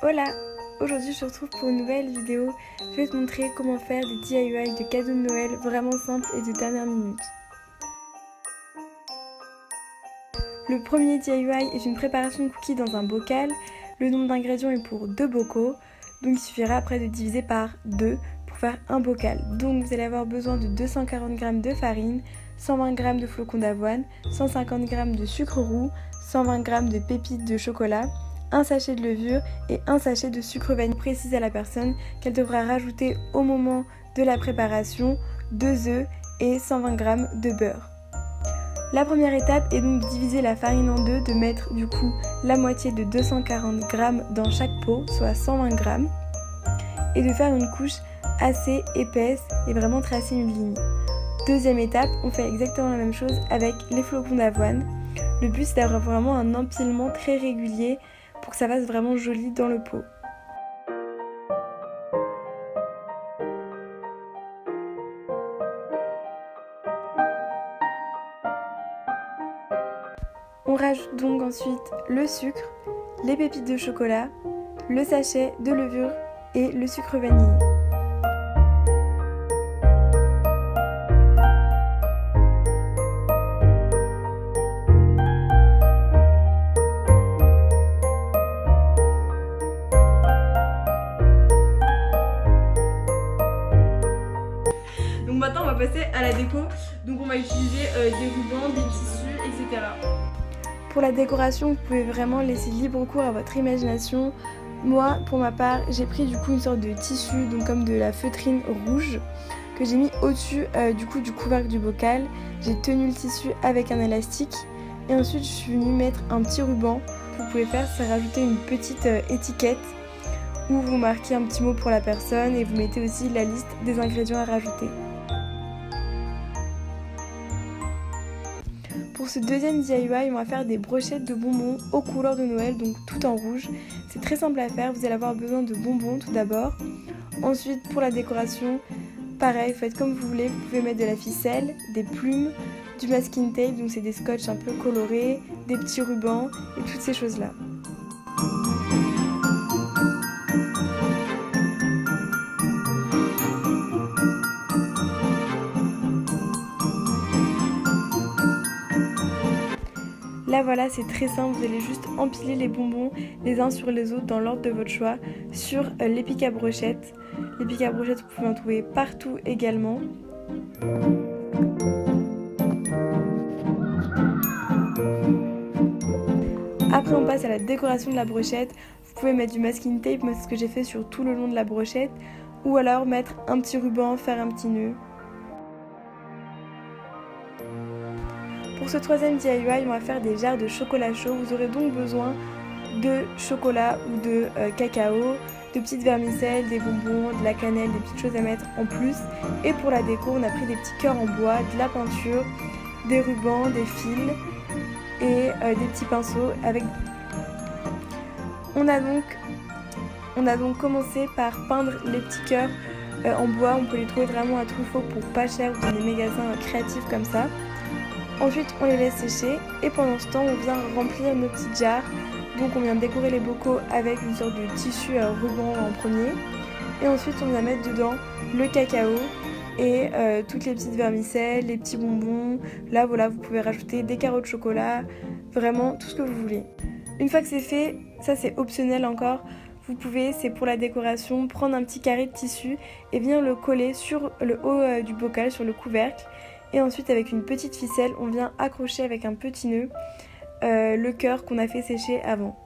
Hola! Aujourd'hui je te retrouve pour une nouvelle vidéo. Je vais te montrer comment faire des DIY de cadeaux de Noël vraiment simples et de dernière minute. Le premier DIY est une préparation de cookies dans un bocal. Le nombre d'ingrédients est pour 2 bocaux, donc il suffira après de diviser par 2 pour faire un bocal. Donc vous allez avoir besoin de 240 g de farine, 120 g de flocons d'avoine, 150 g de sucre roux, 120 g de pépites de chocolat, un sachet de levure et un sachet de sucre vanille. Précise à la personne qu'elle devra rajouter au moment de la préparation 2 œufs et 120 g de beurre. La première étape est donc de diviser la farine en deux, de mettre du coup la moitié de 240 g dans chaque pot, soit 120 g, et de faire une couche assez épaisse et vraiment tracer une ligne. Deuxième étape, on fait exactement la même chose avec les flocons d'avoine. Le but c'est d'avoir vraiment un empilement très régulier pour que ça fasse vraiment joli dans le pot. On rajoute donc ensuite le sucre, les pépites de chocolat, le sachet de levure et le sucre vanillé. Donc maintenant on va passer à la déco. Donc on va utiliser des rubans, des tissus, etc. Pour la décoration, vous pouvez vraiment laisser libre cours à votre imagination. Moi, pour ma part, j'ai pris du coup une sorte de tissu, donc comme de la feutrine rouge, que j'ai mis au-dessus du couvercle du bocal. J'ai tenu le tissu avec un élastique et ensuite je suis venue mettre un petit ruban. Ce que vous pouvez faire, c'est rajouter une petite étiquette où vous marquez un petit mot pour la personne et vous mettez aussi la liste des ingrédients à rajouter. Pour ce deuxième DIY, on va faire des brochettes de bonbons aux couleurs de Noël, donc tout en rouge. C'est très simple à faire, vous allez avoir besoin de bonbons tout d'abord. Ensuite, pour la décoration, pareil, faites comme vous voulez, vous pouvez mettre de la ficelle, des plumes, du masking tape, donc c'est des scotch un peu colorés, des petits rubans et toutes ces choses-là. Là voilà, c'est très simple, vous allez juste empiler les bonbons les uns sur les autres dans l'ordre de votre choix sur les pics à brochettes. Les pics à brochettes, vous pouvez en trouver partout également. Après on passe à la décoration de la brochette. Vous pouvez mettre du masking tape, moi c'est ce que j'ai fait sur tout le long de la brochette, ou alors mettre un petit ruban, faire un petit nœud. Pour ce troisième DIY, on va faire des jarres de chocolat chaud. Vous aurez donc besoin de chocolat ou de cacao, de petites vermicelles, des bonbons, de la cannelle, des petites choses à mettre en plus. Et pour la déco, on a pris des petits cœurs en bois, de la peinture, des rubans, des fils et des petits pinceaux avec... On a donc commencé par peindre les petits cœurs en bois. On peut les trouver vraiment à Truffaut pour pas cher ou dans des magasins créatifs comme ça. Ensuite, on les laisse sécher et pendant ce temps, on vient remplir nos petites jarres. Donc, on vient décorer les bocaux avec une sorte de tissu ruban en premier. Et ensuite, on vient mettre dedans le cacao et toutes les petites vermicelles, les petits bonbons. Là, voilà, vous pouvez rajouter des carreaux de chocolat, vraiment tout ce que vous voulez. Une fois que c'est fait, ça c'est optionnel encore. Vous pouvez, c'est pour la décoration, prendre un petit carré de tissu et venir le coller sur le haut du bocal, sur le couvercle. Et ensuite avec une petite ficelle, on vient accrocher avec un petit nœud le cœur qu'on a fait sécher avant.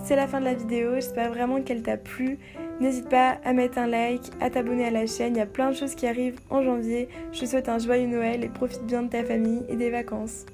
C'est la fin de la vidéo, j'espère vraiment qu'elle t'a plu. N'hésite pas à mettre un like, à t'abonner à la chaîne, il y a plein de choses qui arrivent en janvier. Je te souhaite un joyeux Noël et profite bien de ta famille et des vacances.